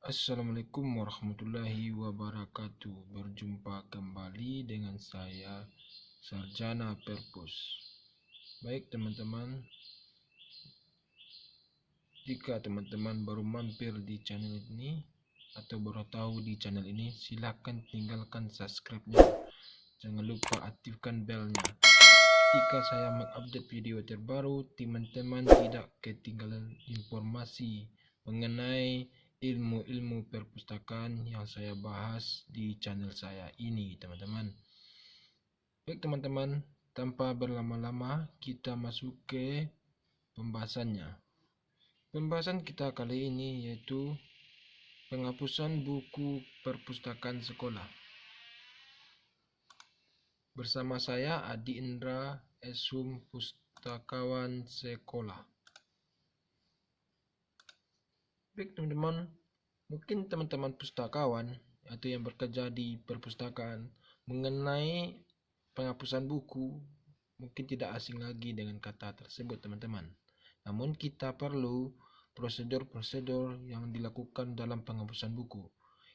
Assalamualaikum warahmatullahi wabarakatuh. Berjumpa kembali dengan saya Sarjana Perpus. Baik teman-teman, jika teman-teman baru mampir di channel ini atau baru tahu di channel ini, silahkan tinggalkan subscribe-nya. Jangan lupa aktifkan belnya. Jika saya mengupdate video terbaru, teman-teman tidak ketinggalan informasi mengenai ilmu-ilmu perpustakaan yang saya bahas di channel saya ini, teman-teman. Baik teman-teman, tanpa berlama-lama kita masuk ke pembahasannya. Pembahasan kita kali ini yaitu penghapusan buku perpustakaan sekolah. Bersama saya Adi Indra Esum Pustakawan Sekolah. Baik teman-teman, mungkin teman-teman pustakawan atau yang bekerja di perpustakaan mengenai penghapusan buku mungkin tidak asing lagi dengan kata tersebut teman-teman. Namun kita perlu prosedur-prosedur yang dilakukan dalam penghapusan buku.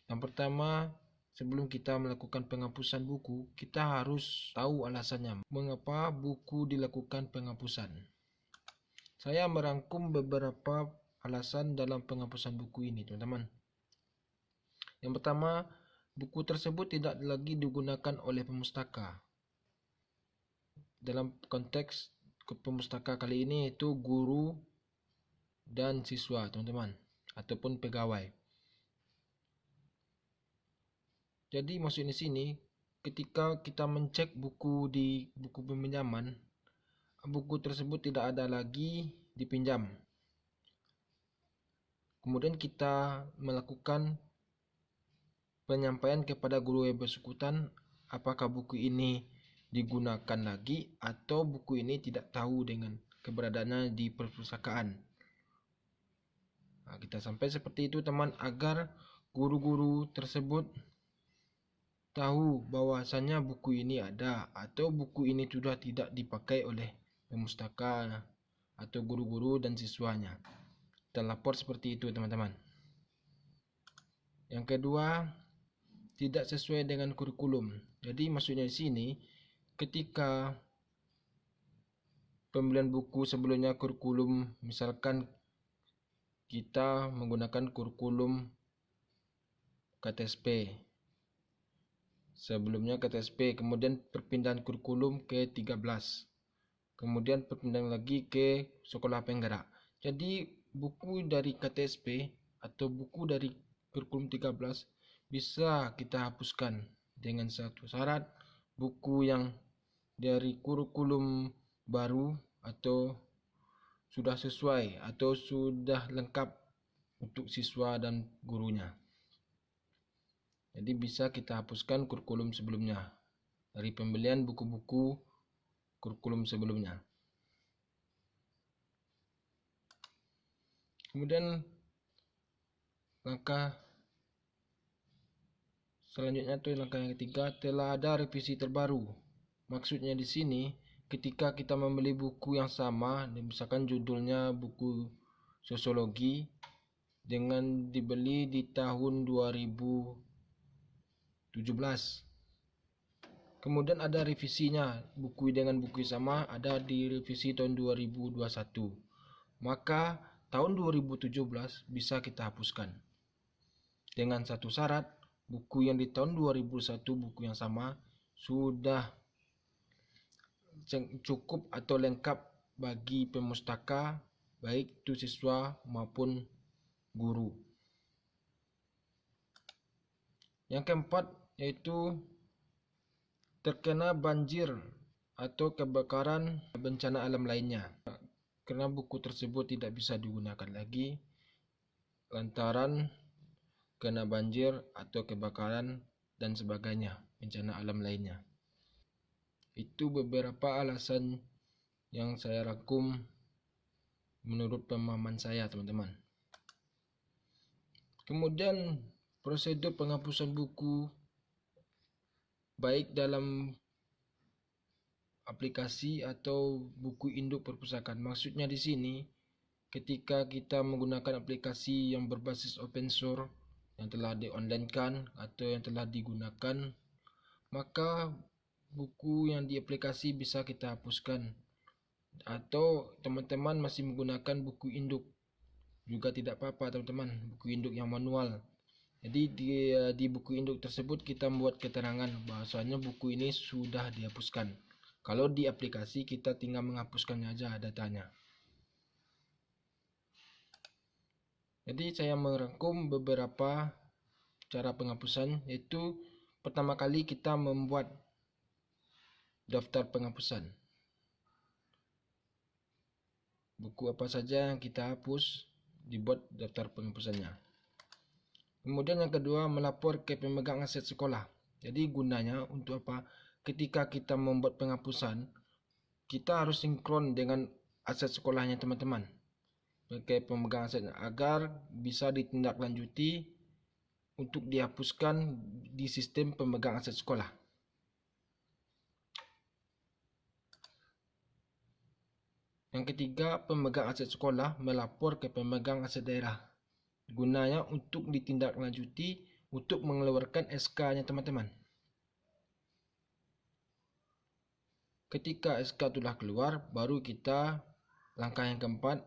Yang pertama, sebelum kita melakukan penghapusan buku, kita harus tahu alasannya mengapa buku dilakukan penghapusan. Saya merangkum beberapa alasan dalam penghapusan buku ini, teman-teman. Yang pertama, buku tersebut tidak lagi digunakan oleh pemustaka. Dalam konteks pemustaka kali ini itu guru dan siswa, teman-teman, ataupun pegawai. Jadi maksudnya sini, ketika kita mencek buku di buku peminjaman, buku tersebut tidak ada lagi dipinjam. Kemudian kita melakukan penyampaian kepada guru yang bersangkutan apakah buku ini digunakan lagi atau buku ini tidak tahu dengan keberadaannya di perpustakaan. Nah, kita sampai seperti itu teman, agar guru-guru tersebut tahu bahwasannya buku ini ada atau buku ini sudah tidak dipakai oleh pemustaka atau guru-guru dan siswanya. Kita lapor seperti itu teman-teman. Yang kedua, tidak sesuai dengan kurikulum. Jadi maksudnya di sini, ketika pembelian buku sebelumnya kurikulum, misalkan kita menggunakan kurikulum KTSP. Sebelumnya KTSP, kemudian perpindahan kurikulum ke 13. Kemudian perpindahan lagi ke sekolah penggerak. Jadi buku dari KTSP atau buku dari kurikulum 13 bisa kita hapuskan dengan satu syarat, buku yang dari kurikulum baru atau sudah sesuai atau sudah lengkap untuk siswa dan gurunya. Jadi bisa kita hapuskan kurikulum sebelumnya dari pembelian buku-buku kurikulum sebelumnya. Kemudian langkah selanjutnya itu langkah yang ketiga, telah ada revisi terbaru. Maksudnya di sini, ketika kita membeli buku yang sama, misalkan judulnya buku sosiologi dengan dibeli di tahun 2017. Kemudian ada revisinya, buku dengan buku sama ada di revisi tahun 2021. Maka tahun 2017 bisa kita hapuskan. Dengan satu syarat, buku yang di tahun 2001 buku yang sama sudah cukup atau lengkap bagi pemustaka, baik itu siswa maupun guru. Yang keempat yaitu terkena banjir atau kebakaran bencana alam lainnya, karena buku tersebut tidak bisa digunakan lagi lantaran kena banjir atau kebakaran dan sebagainya, bencana alam lainnya. Itu beberapa alasan yang saya rangkum menurut pemahaman saya, teman-teman. Kemudian prosedur penghapusan buku baik dalam aplikasi atau buku induk perpustakaan. Maksudnya di sini, ketika kita menggunakan aplikasi yang berbasis open source, yang telah di-online-kan atau yang telah digunakan, maka buku yang di aplikasi bisa kita hapuskan. Atau teman-teman masih menggunakan buku induk, juga tidak apa-apa teman-teman, buku induk yang manual. Jadi di buku induk tersebut kita membuat keterangan bahwasanya buku ini sudah dihapuskan. Kalau di aplikasi kita tinggal menghapuskannya aja datanya. Jadi saya merangkum beberapa cara penghapusan, yaitu pertama kali kita membuat daftar penghapusan. Buku apa saja yang kita hapus, dibuat daftar penghapusannya. Kemudian yang kedua, melapor ke pemegang aset sekolah. Jadi gunanya untuk apa? Ketika kita membuat penghapusan, kita harus sinkron dengan aset sekolahnya teman-teman, sebagai pemegang aset, agar bisa ditindaklanjuti untuk dihapuskan di sistem pemegang aset sekolah. Yang ketiga, pemegang aset sekolah melapor ke pemegang aset daerah. Gunanya untuk ditindaklanjuti untuk mengeluarkan SK-nya teman-teman. Ketika SK telah keluar, baru kita langkah yang keempat.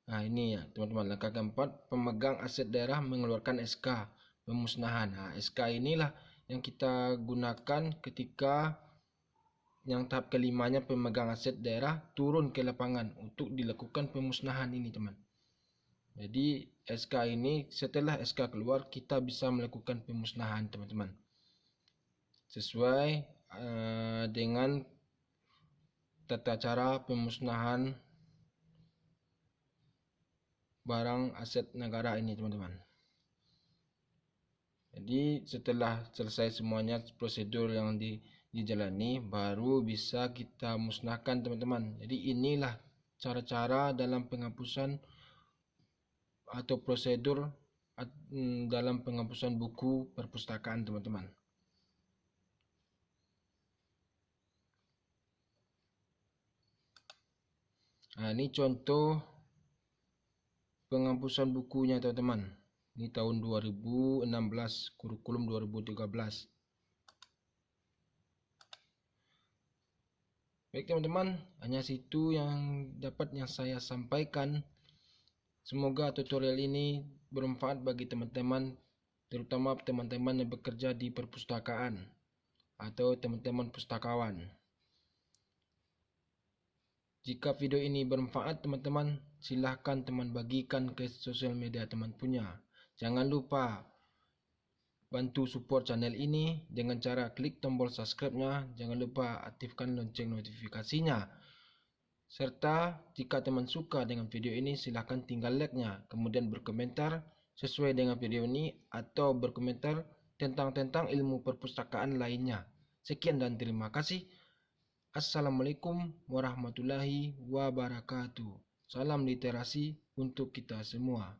Nah ini ya teman-teman, langkah keempat, pemegang aset daerah mengeluarkan SK pemusnahan. Nah, SK inilah yang kita gunakan ketika yang tahap kelimanya pemegang aset daerah turun ke lapangan untuk dilakukan pemusnahan ini teman. Jadi SK ini, setelah SK keluar, kita bisa melakukan pemusnahan teman-teman, sesuai dengan tata cara pemusnahan barang aset negara ini teman-teman. Jadi setelah selesai semuanya prosedur yang dijalani, baru bisa kita musnahkan teman-teman. Jadi inilah cara-cara dalam penghapusan atau prosedur dalam penghapusan buku perpustakaan teman-teman. Nah ini contoh penghapusan bukunya teman-teman. Ini tahun 2016, kurikulum 2013. Baik teman-teman, hanya situ yang dapat saya sampaikan. Semoga tutorial ini bermanfaat bagi teman-teman, terutama teman-teman yang bekerja di perpustakaan atau teman-teman pustakawan. Jika video ini bermanfaat teman-teman, silahkan teman bagikan ke sosial media teman punya. Jangan lupa bantu support channel ini dengan cara klik tombol subscribe-nya. Jangan lupa aktifkan lonceng notifikasinya. Serta jika teman suka dengan video ini, silahkan tinggal like-nya, kemudian berkomentar sesuai dengan video ini atau berkomentar tentang ilmu perpustakaan lainnya. Sekian dan terima kasih. Assalamualaikum warahmatullahi wabarakatuh. Salam literasi untuk kita semua.